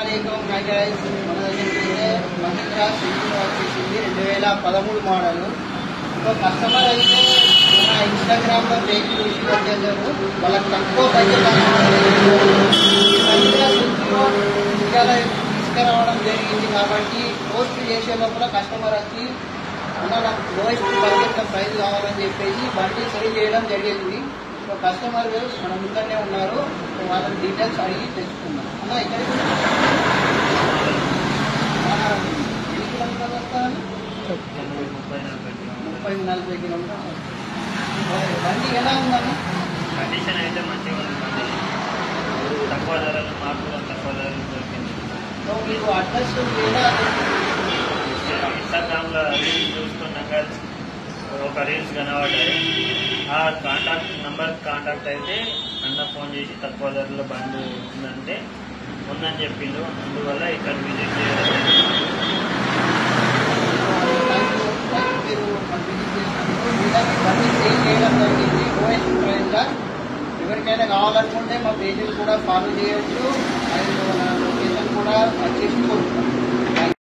అస్సలాముఅలైకుం. Hi guys, మన దగ్గర Mahindra Centro వచ్చేసింది 2013 మోడల్. ఇంకో కస్టమర్ అయితే మన ఇన్స్టాగ్రామ్లో పేజ్ చూసి వచ్చేసారు. వాళ్ళకి తక్కువ బడ్జెట్ మహీంద్రా సెంట్రో ఇవాళ తీసుకురావడం జరిగింది. కాబట్టి పోస్ట్ చేసే లోపల కస్టమర్ వచ్చి నాకు లోయెస్ట్ బడ్జెట్ ప్రైస్ కావాలని చెప్పేసి బండి సెల్ చేయడం జరిగింది. సో కస్టమర్ మన ముందరనే ఉన్నారు. వాళ్ళ డీటెయిల్స్ అడిగి తెచ్చుకున్నాం. అన్న ఇక్కడికి ఎన్ని కిలోమీటర్లు వస్తారని 30-40 కిలోమీటర్లు. బండి ఎలా ఉందన్న? కండిషన్ అయితే మంచిగా ఉంది. తక్కువ ధరలు మార్పులు తక్కువ ధరలు దొరికింది. సో మీకు అడ్రస్ లేదా ఇన్స్టాగ్రామ్లో రీల్స్ చూసుకున్నాక ఒక రీల్స్ కనబడ్డాయి. ఆ కాంటాక్ట్ అయితే అన్న ఫోన్ చేసి తక్కువ ధరలో బండి ఉందని చెప్పిండు. అందువల్ల ఇక్కడ విజిట్ చేయడం. మీరు విజిట్ చేసినప్పుడు బండి సేల్ చేయడం జరిగింది లోయెస్ట్ ప్రైస్గా. ఎవరికైనా కావాలనుకుంటే మా పేజెస్ కూడా ఫాలో చేయొచ్చు. అండ్ నా లొకేషన్ కూడా వచ్చేసి కోరుకుంటాం.